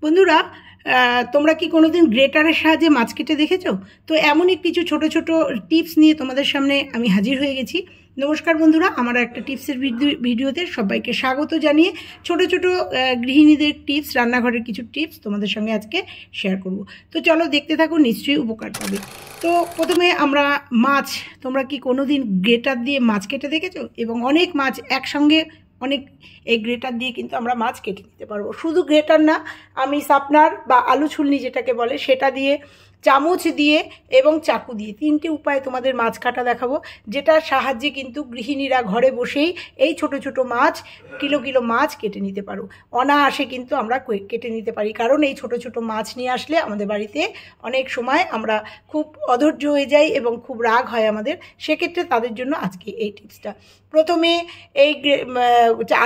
বন্ধুরা, তোমরা কি কোনোদিন গ্রেটারের সাহায্যে মাছ কেটে দেখেছো? তো এমনই কিছু ছোট ছোট টিপস নিয়ে তোমাদের সামনে আমি হাজির হয়ে গেছি। নমস্কার বন্ধুরা, আমার একটা টিপসের ভিডিওতে সবাইকে স্বাগত জানিয়ে ছোট ছোট গৃহিণীদের টিপস, রান্নাঘরের কিছু টিপস তোমাদের সঙ্গে আজকে শেয়ার করব। তো চলো দেখতে থাকো, নিশ্চয়ই উপকার পাবে। তো প্রথমে আমরা মাছ, তোমরা কি কোনোদিন গ্রেটার দিয়ে মাছ কেটে দেখেছো? এবং অনেক মাছ একসঙ্গে অনেক এই গ্রেটার দিয়ে কিন্তু আমরা মাছ কেটে নিতে পারবো। শুধু গ্রেটার না, আমি শার্পনার বা আলু ছুলনি যেটাকে বলে সেটা দিয়ে, চামচ দিয়ে এবং চাকু দিয়ে, তিনটে উপায়ে তোমাদের মাছ কাটা দেখাবো, যেটার সাহায্যে কিন্তু গৃহিণীরা ঘরে বসেই এই ছোট ছোট মাছ, কিলো কিলো মাছ কেটে নিতে পারো। অনায়াসে কিন্তু আমরা কেটে নিতে পারি, কারণ এই ছোট ছোট মাছ নিয়ে আসলে আমাদের বাড়িতে অনেক সময় আমরা খুব অধৈর্য হয়ে যাই এবং খুব রাগ হয় আমাদের। সেক্ষেত্রে তাদের জন্য আজকে এই টিপসটা। প্রথমে এই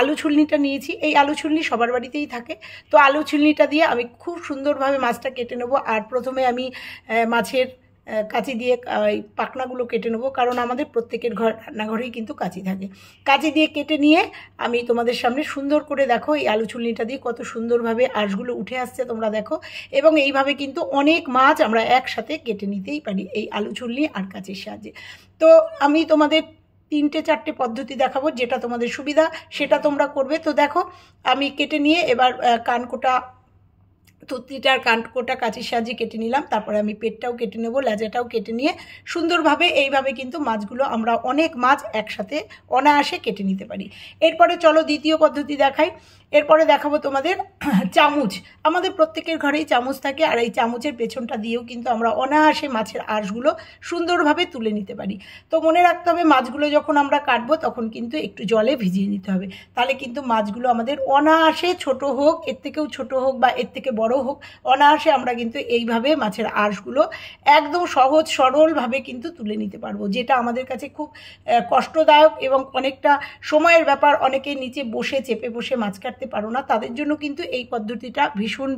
আলু ছুলনিটা নিয়েছি। এই আলু ছুলনি সবার বাড়িতেই থাকে। তো আলু ছুলনিটা দিয়ে আমি খুব সুন্দরভাবে মাছটা কেটে নেবো। আর প্রথমে আমি মাছের কাঁচি দিয়ে এই পাখনাগুলো কেটে নেবো, কারণ আমাদের প্রত্যেকের রান্নাঘরেই কিন্তু কাঁচি থাকে। কাঁচি দিয়ে কেটে নিয়ে আমি তোমাদের সামনে সুন্দর করে, দেখো এই আলু ছুলনিটা দিয়ে কত সুন্দরভাবে আঁশগুলো উঠে আসছে তোমরা দেখো। এবং এইভাবে কিন্তু অনেক মাছ আমরা একসাথে কেটে নিতেই পারি এই আলু ছুলনি আর কাঁচির সাহায্যে। তো আমি তোমাদের 3-4টে পদ্ধতি দেখাবো, যেটা তোমাদের সুবিধা সেটা তোমরা করবে। তো দেখো, আমি কেটে নিয়ে এবার কানকোটা, তুতলিটার কানকোটা কাঁচির সাহায্যে কেটে নিলাম। তারপরে আমি পেটটাও কেটে নেবো, লেজাটাও কেটে নিয়ে সুন্দরভাবে এইভাবে কিন্তু মাছগুলো আমরা অনেক মাছ একসাথে অনায়াসে কেটে নিতে পারি। এরপরে চলো দ্বিতীয় পদ্ধতি দেখাই। এরপরে দেখাবো তোমাদের চামচ। আমাদের প্রত্যেকের ঘরেই চামচ থাকে, আর এই চামচের পেছনটা দিয়েও কিন্তু আমরা অনায়াসে মাছের আঁশগুলো সুন্দরভাবে তুলে নিতে পারি। তো মনে রাখতে হবে, মাছগুলো যখন আমরা কাটবো তখন কিন্তু একটু জলে ভিজিয়ে নিতে হবে, তাহলে কিন্তু মাছগুলো আমাদের অনায়াসে, ছোট হোক, এর থেকেও ছোট হোক বা এর থেকে বড় হোক, অনায়াসে আমরা কিন্তু এইভাবে মাছের আঁশগুলো একদম সহজ সরলভাবে কিন্তু তুলে নিতে পারবো, যেটা আমাদের কাছে খুব কষ্টদায়ক এবং অনেকটা সময়ের ব্যাপার। অনেকে নিচে বসে চেপে বসে মাছ কাটতে পারো না, তাদের জন্য কিন্তু এই পদ্ধতিটা ভীষণ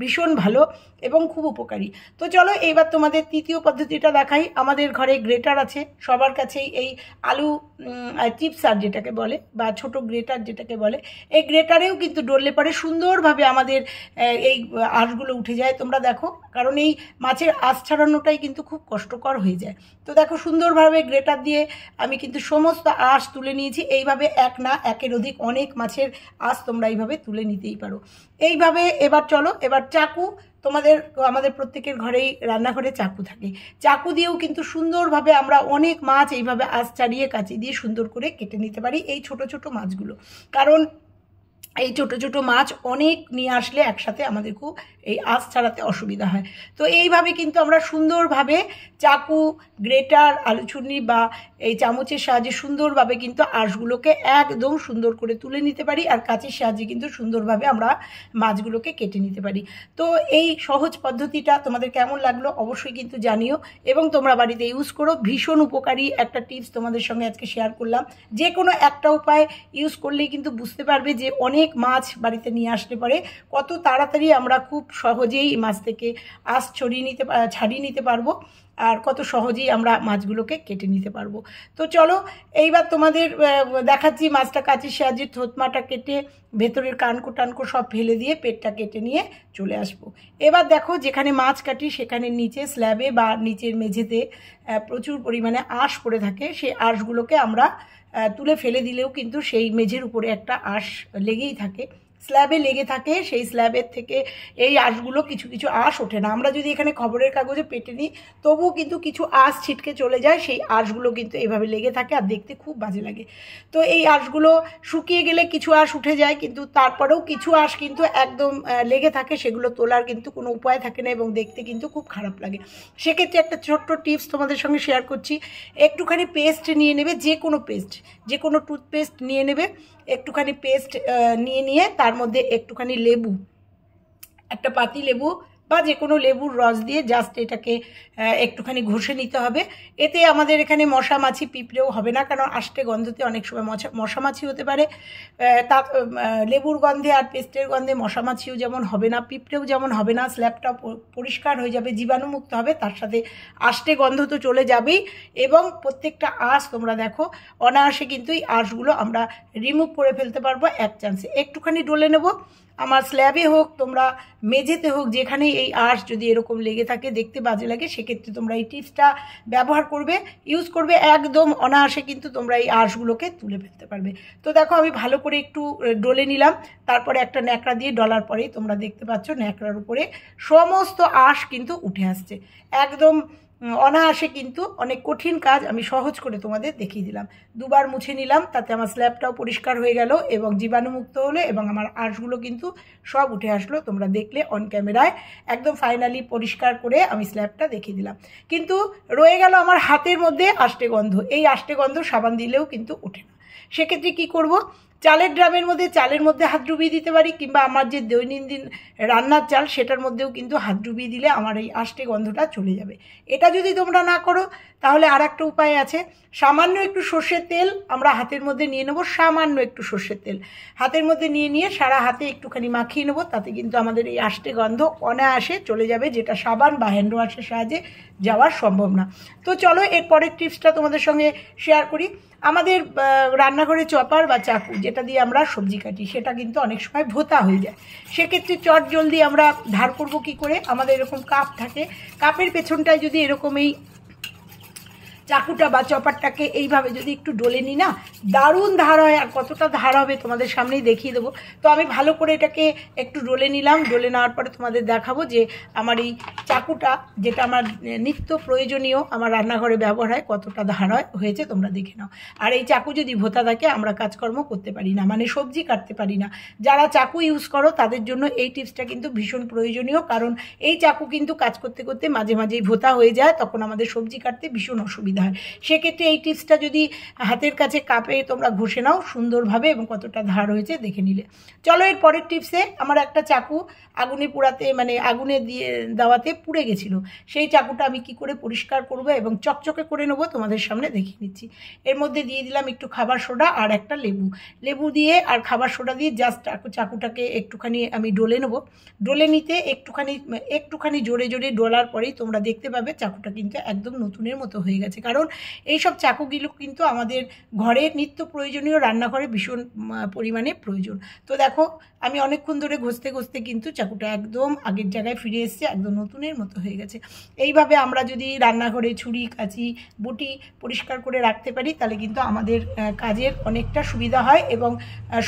ভীষণ ভালো এবং খুব উপকারী। তো চলো এইবার তোমাদের তৃতীয় পদ্ধতিটা দেখাই। আমাদের ঘরে গ্রেটার আছে, সবার কাছেই এই আলু চিপসার যেটাকে বলে, বা ছোট গ্রেটার যেটাকে বলে। এই গ্রেটারেও কিন্তু ডললে পরে সুন্দরভাবে আমাদের এই আঁশগুলো উঠে যায়, তোমরা দেখো। কারণ এই মাছের আঁশ ছাড়ানোটাই কিন্তু খুব কষ্টকর হয়ে যায়। তো দেখো, সুন্দরভাবে গ্রেটার দিয়ে আমি কিন্তু সমস্ত আঁশ তুলে নিয়েছি। এইভাবে এক না, একের অধিক অনেক মাছের আঁশ তোমরা এইভাবে তুলে নিতেই পারো। এইভাবে এবার চলো, এবার চাকু। আমাদের প্রত্যেকের ঘরেই রান্নাঘরে চাকু থাকে। চাকু দিয়েও কিন্তু সুন্দরভাবে আমরা অনেক মাছ এইভাবে আঁশ ছাড়িয়ে কাঁচি দিয়ে সুন্দর করে কেটে নিতে পারি এই ছোট ছোট মাছগুলো। কারণ এই ছোট ছোট মাছ অনেক নিয়ে আসলে একসাথে আমাদের খুব এই আঁশ ছাড়াতে অসুবিধা হয়। তো এইভাবে কিন্তু আমরা সুন্দরভাবে চাকু, গ্রেটার, আলু ছুলনি বা এই চামচের সাহায্যে সুন্দরভাবে কিন্তু আঁশগুলোকে একদম সুন্দর করে তুলে নিতে পারি, আর কাঁচির সাহায্যে কিন্তু সুন্দরভাবে আমরা মাছগুলোকে কেটে নিতে পারি। তো এই সহজ পদ্ধতিটা তোমাদের কেমন লাগলো অবশ্যই কিন্তু জানিও, এবং তোমরা বাড়িতে ইউজ করো। ভীষণ উপকারী একটা টিপস তোমাদের সঙ্গে আজকে শেয়ার করলাম। যে কোনো একটা উপায় ইউজ করলেই কিন্তু বুঝতে পারবে যে অনেক মাছ বাড়িতে নিয়ে আসলে পরে কত তাড়াতাড়ি আমরা খুব সহজেই মাছ থেকে আঁশ ছাড়িয়ে নিতে পারবো, আর কত সহজেই আমরা মাছগুলোকে কেটে নিতে পারবো। তো চলো এইবার তোমাদের দেখাচ্ছি মাছটা কাঁচির সাহায্যে থতমাটা কেটে ভেতরের কানকো টানকো সব ফেলে দিয়ে পেটটা কেটে নিয়ে চলে আসবো। এবার দেখো, যেখানে মাছ কাটি সেখানে নিচে স্ল্যাবে বা নিচের মেঝেতে প্রচুর পরিমাণে আঁশ পড়ে থাকে। সেই আঁশগুলোকে আমরা তুলে ফেলে দিলেও কিন্তু সেই মেঝের উপরে একটা আঁশ লেগেই থাকে, স্ল্যাবে লেগে থাকে। সেই স্ল্যাবের থেকে এই আঁশগুলো, কিছু কিছু আঁশ ওঠে না। আমরা যদি এখানে খবরের কাগজে পেটে নিই তবুও কিন্তু কিছু আঁশ ছিটকে চলে যায়, সেই আঁশগুলো কিন্তু এভাবে লেগে থাকে আর দেখতে খুব বাজে লাগে। তো এই আঁশগুলো শুকিয়ে গেলে কিছু আঁশ উঠে যায়, কিন্তু তারপরেও কিছু আঁশ কিন্তু একদম লেগে থাকে, সেগুলো তোলার কিন্তু কোনো উপায় থাকে না এবং দেখতে কিন্তু খুব খারাপ লাগে। সেক্ষেত্রে একটা ছোট্ট টিপস তোমাদের সঙ্গে শেয়ার করছি। একটুখানি পেস্ট নিয়ে নেবে, যে কোনো টুথপেস্ট নিয়ে নেবে। একটুখানি পেস্ট নিয়ে তার মধ্যে একটুখানি লেবু, একটা পাতি লেবু বা যে কোনো লেবুর রস দিয়ে জাস্ট এটাকে একটুখানি ঘষে নিতে হবে। এতে আমাদের এখানে মশা মাছি পিঁপড়েও হবে না, কারণ আষ্টে গন্ধতে অনেক সময় মশা মাছি হতে পারে। তা লেবুর গন্ধে আর পেস্টের গন্ধে মশা মাছিও যেমন হবে না, পিঁপড়েও যেমন হবে না। স্ল্যাবটা পরিষ্কার হয়ে যাবে, জীবাণুমুক্ত হবে, তার সাথে আষ্টে গন্ধ তো চলে যাবেই। এবং প্রত্যেকটা আঁশ তোমরা দেখো অনায়াসে কিন্তু এই আঁশগুলো আমরা রিমুভ করে ফেলতে পারবো এক চান্সে। একটুখানি ডলে নেব, আমার স্ল্যাবে হোক তোমরা মেঝেতে হোক, যেখানে এই আঁশ যদি এরকম লেগে থাকে, দেখতে বাজে লাগে, সেক্ষেত্রে তোমরা এই টিপসটা ব্যবহার করবে, ইউজ করবে, একদম অনায়াসে কিন্তু তোমরা এই আঁশগুলোকে তুলে ফেলতে পারবে। তো দেখো আমি ভালো করে একটু ডলে নিলাম, তারপরে একটা ন্যাকড়া দিয়ে ডলার পরেই তোমরা দেখতে পাচ্ছ ন্যাকড়ার উপরে সমস্ত আঁশ কিন্তু উঠে আসছে। একদম অনায়াসে কিন্তু অনেক কঠিন কাজ আমি সহজ করে তোমাদের দেখিয়ে দিলাম। দুবার মুছে নিলাম, তাতে আমার স্ল্যাবটাও পরিষ্কার হয়ে গেল এবং জীবাণুমুক্ত হলো এবং আমার আঁশগুলো কিন্তু সব উঠে আসলো। তোমরা দেখলে অন ক্যামেরায় একদম ফাইনালি পরিষ্কার করে আমি স্ল্যাবটা দেখিয়ে দিলাম। কিন্তু রয়ে গেল আমার হাতের মধ্যে আষ্টে গন্ধ। এই আষ্টে গন্ধ সাবান দিলেও কিন্তু ওঠে না। সেক্ষেত্রে কি করব, চালের ড্রামের মধ্যে হাত ডুবিয়ে দিতে পারি, কিংবা আমার যে দৈনন্দিন রান্নার চাল সেটার মধ্যেও কিন্তু হাত ডুবিয়ে দিলে আমার এই আষ্টে গন্ধটা চলে যাবে। এটা যদি তোমরা না করো তাহলে আর একটা উপায় আছে, সামান্য একটু সর্ষের তেল আমরা হাতের মধ্যে নিয়ে নেবো, সামান্য একটু সর্ষের তেল হাতের মধ্যে নিয়ে সারা হাতে একটুখানি মাখিয়ে নেবো, তাতে কিন্তু আমাদের এই আষ্টে গন্ধ অনায়াসে চলে যাবে, যেটা সাবান বা হ্যান্ড ওয়াশের সাহায্যে যাওয়া সম্ভব না। তো চলো এর পরের টিপসটা তোমাদের সঙ্গে শেয়ার করি। আমাদের রান্নাঘরে চপার বা চাকু যেটা দিয়ে আমরা সবজি কাটি, সেটা কিন্তু অনেক সময় ভোঁতা হয়ে যায়। সেক্ষেত্রে চট জলদি আমরা ধার করব কি করে, আমাদের এরকম কাপ থাকে, কাপের পেছনটায় যদি এরকম এই চাকুটা বা চপারটাকে এইভাবে যদি একটু ডলে নিই না, দারুণ ধার হয়। আর কতটা ধার হবে তোমাদের সামনেই দেখিয়ে দেবো। তো আমি ভালো করে এটাকে একটু ডলে নিলাম, ডলে নেওয়ার পরে তোমাদের দেখাবো যে আমার এই চাকুটা, যেটা আমার নিত্য প্রয়োজনীয় আমার রান্নাঘরে ব্যবহার হয়, কতটা ধার হয়েছে তোমরা দেখে নাও। আর এই চাকু যদি ভোঁতা থাকে আমরা কাজকর্ম করতে পারি না, মানে সবজি কাটতে পারি না। যারা চাকু ইউজ করো তাদের জন্য এই টিপসটা কিন্তু ভীষণ প্রয়োজনীয়, কারণ এই চাকু কিন্তু কাজ করতে করতে মাঝে মাঝেই ভোঁতা হয়ে যায়, তখন আমাদের সবজি কাটতে ভীষণ অসুবিধা হয়। সেক্ষেত্রে এই টিপসটা যদি হাতের কাছে কাপে তোমরা ঘষে নাও সুন্দরভাবে এবং কতটা ধার হয়েছে দেখে নিলে। চলো এর পরের টিপসে, আমার একটা চাকু আগুনে পোড়াতে, মানে আগুনে দিয়ে দেওয়াতে পুড়ে গেছিলো, সেই চাকুটা আমি কি করে পরিষ্কার করব এবং চকচকে করে নেবো তোমাদের সামনে দেখিয়ে নিচ্ছি। এর মধ্যে দিয়ে দিলাম একটু খাবার সোডা আর একটা লেবু দিয়ে আর খাবার সোডা দিয়ে জাস্ট চাকুটাকে একটুখানি আমি ডলে নেবো। ডলে নিতে একটুখানি জোরে জোরে ডলার পরেই তোমরা দেখতে পাবে চাকুটা কিন্তু একদম নতুনের মতো হয়ে গেছে, কারণ এইসব চাকুগুলো কিন্তু আমাদের ঘরের নিত্য প্রয়োজনীয় রান্নাঘরে ভীষণ পরিমাণে প্রয়োজন। তো দেখো আমি অনেকক্ষণ ধরে ঘষতে ঘষতে কিন্তু চাকুটা একদম আগের জায়গায় ফিরে এসছে, একদম নতুনের মতো হয়ে গেছে। এইভাবে আমরা যদি রান্নাঘরে ছুরি কাঁচি বটি পরিষ্কার করে রাখতে পারি তাহলে কিন্তু আমাদের কাজের অনেকটা সুবিধা হয় এবং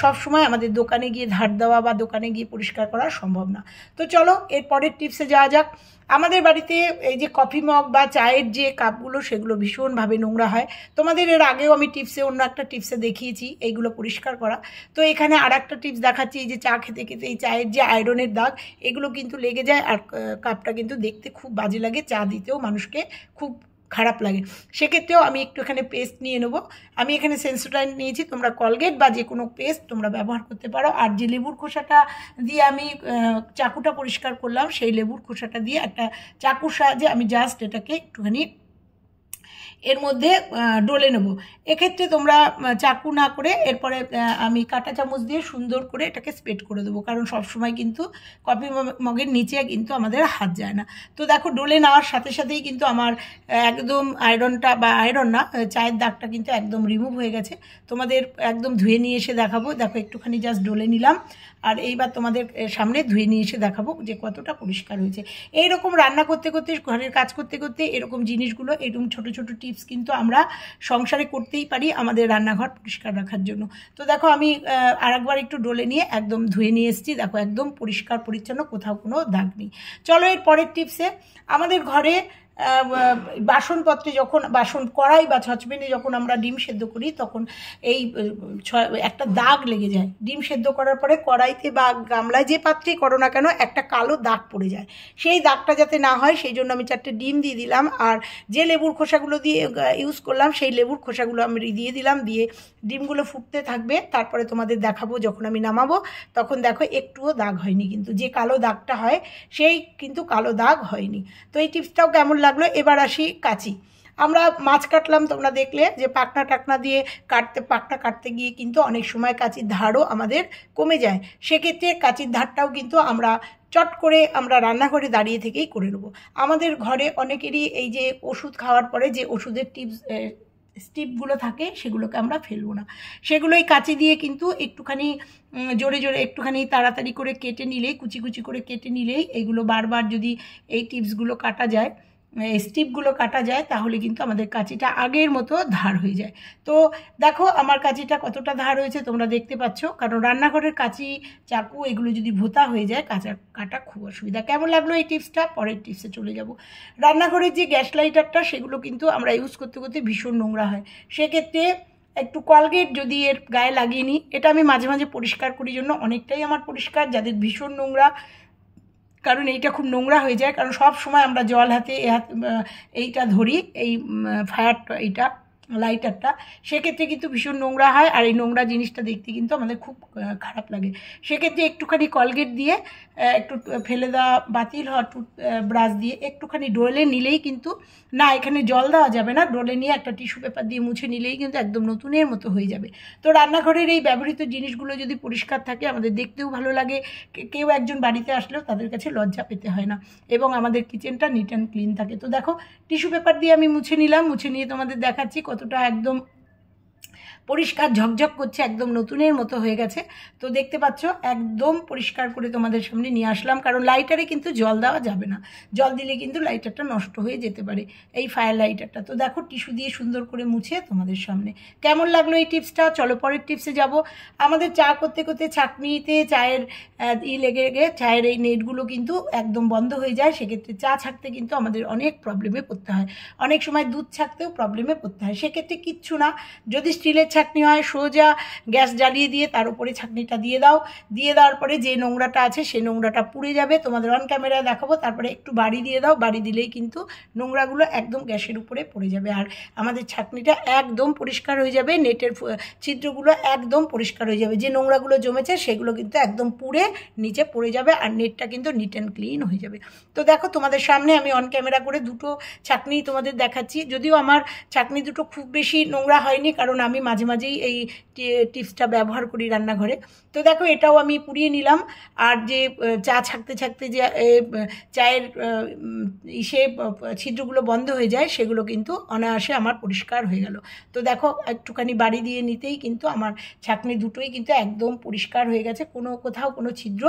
সব সময় আমাদের দোকানে গিয়ে ধার দেওয়া বা দোকানে গিয়ে পরিষ্কার করা সম্ভব না। তো চলো এর পরের টিপসে যাওয়া যাক। আমাদের বাড়িতে এই যে কফি মগ বা চায়ের যে কাপগুলো, সেগুলো ভীষণভাবে নোংরা হয়। তোমাদের এর আগেও আমি অন্য একটা টিপসে দেখিয়েছি এইগুলো পরিষ্কার করা। তো এখানে আর একটা টিপস দেখাচ্ছি, এই যে চা খেতে খেতে এই চায়ের যে আয়রনের দাগ, এগুলো কিন্তু লেগে যায় আর কাপটা কিন্তু দেখতে খুব বাজে লাগে, চা দিতেও মানুষকে খুব খারাপ লাগে। সেক্ষেত্রেও আমি একটু এখানে পেস্ট নিয়ে নেবো। আমি এখানে সেন্সোডাইন নিয়েছি, তোমরা কলগেট বা যে কোনো পেস্ট তোমরা ব্যবহার করতে পারো। আর যে লেবুর খোসাটা দিয়ে আমি চাকুটা পরিষ্কার করলাম, সেই লেবুর খোসাটা দিয়ে একটা চাকুর সাহায্যে আমি জাস্ট এটাকে একটুখানি এর মধ্যে ডলে নেব। এক্ষেত্রে তোমরা চাকু না করে এরপরে আমি কাঁটা চামচ দিয়ে সুন্দর করে এটাকে স্প্রেড করে দেবো, কারণ সবসময় কিন্তু কফি মগের নিচে কিন্তু আমাদের হাত যায় না। তো দেখো ডলে নেওয়ার সাথে সাথেই কিন্তু আমার একদম আয়রন না, চায়ের দাগটা কিন্তু একদম রিমুভ হয়ে গেছে। তোমাদের একদম ধুয়ে নিয়ে এসে দেখাবো। দেখো একটুখানি জাস্ট ডলে নিলাম আর এইবার তোমাদের সামনে ধুয়ে নিয়ে এসে দেখাবো যে কতটা পরিষ্কার হয়েছে। এইরকম রান্না করতে করতে, ঘরের কাজ করতে করতে এরকম জিনিসগুলো, এরকম ছোটো ছোটো টিপস কিন্তু আমরা সংসারে করতেই পারি আমাদের রান্নাঘর পরিষ্কার রাখার জন্য। তো দেখো আমি আরেকবার একটু ডলে নিয়ে একদম ধুয়ে নিয়ে এসেছি। দেখো একদম পরিষ্কার পরিচ্ছন্ন, কোথাও কোনো দাগ নেই। চলো এর পরের টিপসে, আমাদের ঘরে বাসনপত্রে যখন কড়াই বা সসপ্যানে যখন আমরা ডিম সেদ্ধ করি, তখন এই একটা দাগ লেগে যায়। ডিম সেদ্ধ করার পরে কড়াইতে বা গামলায় যে পাত্রেই করো না কেন একটা কালো দাগ পড়ে যায়। সেই দাগটা যাতে না হয় সেই জন্য আমি 4টে ডিম দিয়ে দিলাম, আর যে লেবুর খোসাগুলো দিয়ে ইউজ করলাম সেই লেবুর খোসাগুলো আমি দিয়ে দিলাম। দিয়ে ডিমগুলো ফুটতে থাকবে, তারপরে তোমাদের দেখাবো যখন আমি নামাবো তখন দেখো একটুও দাগ হয়নি, কিন্তু যে কালো দাগটা হয় সেই কিন্তু কালো দাগ হয়নি। তো এই টিপসটাও কেমন লাগলো? এবার আসি কাঁচি। আমরা মাছ কাটলাম, তোমরা দেখলে যে পাখনা দিয়ে পাখনা কাটতে গিয়ে কিন্তু অনেক সময় কাঁচির ধারও আমাদের কমে যায়। সেক্ষেত্রে কাঁচির ধারটাও কিন্তু আমরা চট করে আমরা রান্নাঘরে দাঁড়িয়ে থেকেই করে নেব। আমাদের ঘরে অনেকেরই এই যে ওষুধ খাওয়ার পরে যে ওষুধের স্টিপগুলো থাকে সেগুলোকে আমরা ফেলবো না, সেগুলোই কাঁচি দিয়ে কিন্তু একটুখানি জোরে জোরে একটুখানি তাড়াতাড়ি করে কেটে নিলেই, কুচি কুচি করে কেটে নিলেই, এইগুলো বারবার যদি এই টিপসগুলো কাটা যায়, স্টিপগুলো কাটা যায়, তাহলে কিন্তু আমাদের কাঁচিটা আগের মতো ধার হয়ে যায়। তো দেখো আমার কাঁচিটা কতটা ধার হয়েছে তোমরা দেখতে পাচ্ছ, কারণ রান্নাঘরের কাঁচি চাকু এগুলো যদি ভোতা হয়ে যায় কাটা খুব অসুবিধা। কেমন লাগলো এই টিপসটা? পরের টিপসে চলে যাব। রান্নাঘরের যে গ্যাস লাইটারটা সেগুলো কিন্তু আমরা ইউজ করতে করতে ভীষণ নোংরা হয়, সেক্ষেত্রে একটু কলগেট যদি এর গায়ে লাগিয়ে নিই, এটা আমি মাঝে মাঝে পরিষ্কার করি, জন্য অনেকটাই আমার পরিষ্কার। যাদের ভীষণ নোংরা, কারণ এইটা খুব নোংরা হয়ে যায়, কারণ সব সময় আমরা জল হাতে এইটা ধরি, এই ফায়ারটা, এইটা লাইটারটা, সেক্ষেত্রে কিন্তু ভীষণ নোংরা হয়, আর এই নোংরা জিনিসটা দেখতে কিন্তু আমাদের খুব খারাপ লাগে। সেক্ষেত্রে একটুখানি কলগেট দিয়ে একটু ফেলে দেওয়া বাতিল হওয়া ব্রাশ দিয়ে একটুখানি ডলে নিলেই কিন্তু, না এখানে জল দেওয়া যাবে না, ডলে নিয়ে একটা টিস্যু পেপার দিয়ে মুছে নিলেই কিন্তু একদম নতুনের মতো হয়ে যাবে। তো রান্নাঘরের এই ব্যবহৃত জিনিসগুলো যদি পরিষ্কার থাকে, আমাদের দেখতেও ভালো লাগে, কেউ একজন বাড়িতে আসলেও তাদের কাছে লজ্জা পেতে হয় না, এবং আমাদের কিচেনটা নিট অ্যান্ড ক্লিন থাকে। তো দেখো টিস্যু পেপার দিয়ে আমি মুছে নিলাম, মুছে নিয়ে তোমাদের দেখাচ্ছি কতটা একদম পরিষ্কার ঝকঝক করছে, একদম নতুনের মতো হয়ে গেছে। তো দেখতে পাচ্ছ একদম পরিষ্কার করে তোমাদের সামনে নিয়ে আসলাম, কারণ লাইটারে কিন্তু জল দেওয়া যাবে না, জল দিলে কিন্তু লাইটারটা নষ্ট হয়ে যেতে পারে, এই ফায়ার লাইটারটা। তো দেখো টিস্যু দিয়ে সুন্দর করে মুছে তোমাদের সামনে। কেমন লাগলো এই টিপসটা? চলো পরের টিপসে যাব। আমাদের চা করতে করতে ছাঁকনিতে চায়ের লেগে লেগে চায়ের এই নেটগুলো কিন্তু একদম বন্ধ হয়ে যায়, সেক্ষেত্রে চা ছাঁকতে কিন্তু আমাদের অনেক প্রবলেমে পড়তে হয়, অনেক সময় দুধ ছাঁকতেও প্রবলেমে পড়তে হয়। সেক্ষেত্রে কিচ্ছু না, যদি স্টিলের ছাঁকনি হয় সোজা গ্যাস জ্বালিয়ে দিয়ে তার উপরে ছাঁকনিটা দিয়ে দাও, দিয়ে দেওয়ার পরে যে নোংরাটা আছে সেই নোংরাটা পুড়ে যাবে, তোমাদের অন ক্যামেরায় দেখাবো, তারপরে একটু বাড়ি দিয়ে দাও, বাড়ি দিলেই কিন্তু নোংরাগুলো একদম গ্যাসের উপরে পড়ে যাবে, আর আমাদের ছাঁকনিটা একদম পরিষ্কার হয়ে যাবে, নেটের ছিদ্রগুলো একদম পরিষ্কার হয়ে যাবে, যে নোংরাগুলো জমেছে সেগুলো কিন্তু একদম পুড়ে নিচে পড়ে যাবে, আর নেটটা কিন্তু নিট অ্যান্ড ক্লিন হয়ে যাবে। তো দেখো তোমাদের সামনে আমি অন ক্যামেরা করে দুটো ছাঁকনি তোমাদের দেখাচ্ছি, যদিও আমার ছাঁকনি দুটো খুব বেশি নোংরা হয়নি, কারণ আমি মাঝে মাঝেই এই টিপসটা ব্যবহার করি রান্নাঘরে। তো দেখো এটাও আমি পুড়িয়ে নিলাম, আর যে চা ছাঁকতে ছাঁকতে যে চায়ের ছিদ্রগুলো বন্ধ হয়ে যায় সেগুলো কিন্তু অনায়াসে আমার পরিষ্কার হয়ে গেল। তো দেখো একটুখানি বাড়ি দিয়ে নিতেই কিন্তু আমার ছাঁকনি দুটোই কিন্তু একদম পরিষ্কার হয়ে গেছে, কোথাও কোনো ছিদ্র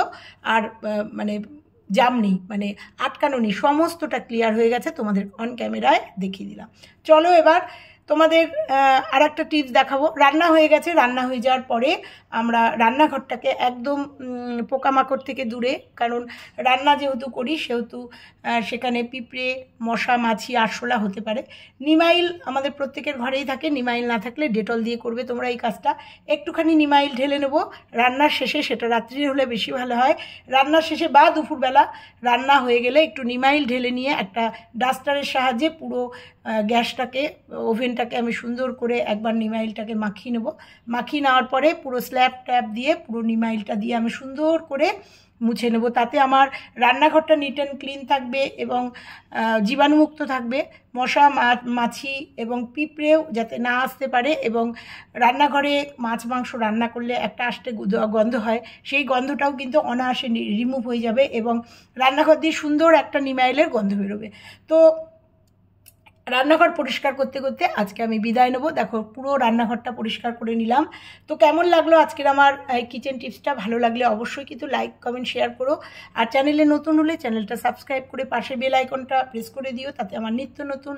আর মানে জাম নেই, মানে আটকানো নেই, সমস্তটা ক্লিয়ার হয়ে গেছে, তোমাদের অন ক্যামেরায় দেখিয়ে দিলাম। চলো এবার তোমাদের আর একটা টিপস দেখাবো। রান্না হয়ে গেছে, রান্না হয়ে যাওয়ার পরে আমরা রান্নাঘরটাকে একদম পোকামাকড় থেকে দূরে, কারণ রান্না যেহেতু করি সেহেতু সেখানে পিঁপড়ে, মশা, মাছি, আরশোলা হতে পারে। নিমাইল আমাদের প্রত্যেকের ঘরেই থাকে, নিমাইল না থাকলে ডেটল দিয়ে করবে তোমরা এই কাজটা। একটুখানি নিমাইল ঢেলে নেবো রান্নার শেষে, সেটা রাত্রির হলে বেশি ভালো হয়, রান্নার শেষে বা দুপুরবেলা রান্না হয়ে গেলে একটু নিমাইল ঢেলে নিয়ে একটা ডাস্টারের সাহায্যে পুরো গ্যাসটাকে, ওভেনটাকে আমি সুন্দর করে একবার নিমাইলটাকে মাখিয়ে নেব। মাখিয়ে নেওয়ার পরে পুরো স্ল্যাব ট্যাপ দিয়ে পুরো নিমাইলটা দিয়ে আমি সুন্দর করে মুছে নেব, তাতে আমার রান্নাঘরটা নিট অ্যান্ড ক্লিন থাকবে এবং জীবাণুমুক্ত থাকবে, মশা, মাছি এবং পিঁপড়েও যাতে না আসতে পারে, এবং রান্নাঘরে মাছ মাংস রান্না করলে একটা আষ্টে গন্ধ হয়, সেই গন্ধটাও কিন্তু অনায়াসে রিমুভ হয়ে যাবে, এবং রান্নাঘর দিয়ে সুন্দর একটা নিমাইলের গন্ধ বেরোবে। তো রান্নাঘর পরিষ্কার করতে করতে আজকে আমি বিদায় নেব। দেখো পুরো রান্নাঘরটা পরিষ্কার করে নিলাম। তো কেমন লাগলো আজকের আমার কিচেন টিপসটা? ভালো লাগলে অবশ্যই কিন্তু লাইক, কমেন্ট, শেয়ার করো, আর চ্যানেলে নতুন হলে চ্যানেলটা সাবস্ক্রাইব করে পাশে বেল আইকনটা প্রেস করে দিও, তাতে আমার নিত্য নতুন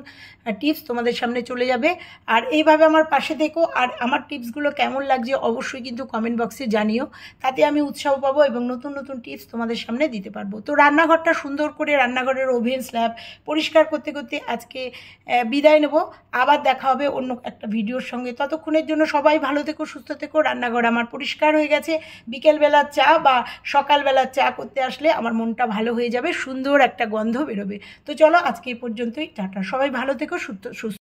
টিপস তোমাদের সামনে চলে যাবে। আর এইভাবে আমার পাশে থেকো, আর আমার টিপসগুলো কেমন লাগছে অবশ্যই কিন্তু কমেন্ট বক্সে জানিও, তাতে আমি উৎসাহ পাবো এবং নতুন নতুন টিপস তোমাদের সামনে দিতে পারবো। তো রান্নাঘরটা সুন্দর করে, রান্নাঘরের ওভেন, স্ল্যাব পরিষ্কার করতে করতে আজকে বিদায় নেব। আবার দেখা হবে অন্য একটা ভিডিওর সঙ্গে। ততক্ষণের জন্য সবাই ভালো থেকো, সুস্থ থেকো। রান্নাঘর আমার পরিষ্কার হয়ে গেছে, বিকেলবেলার চা বা সকালবেলার চা করতে আসলে আমার মনটা ভালো হয়ে যাবে, সুন্দর একটা গন্ধ বেরোবে। তো চলো আজকে এই পর্যন্তই, টাটা। সবাই ভালো থেকো, সুস্থ।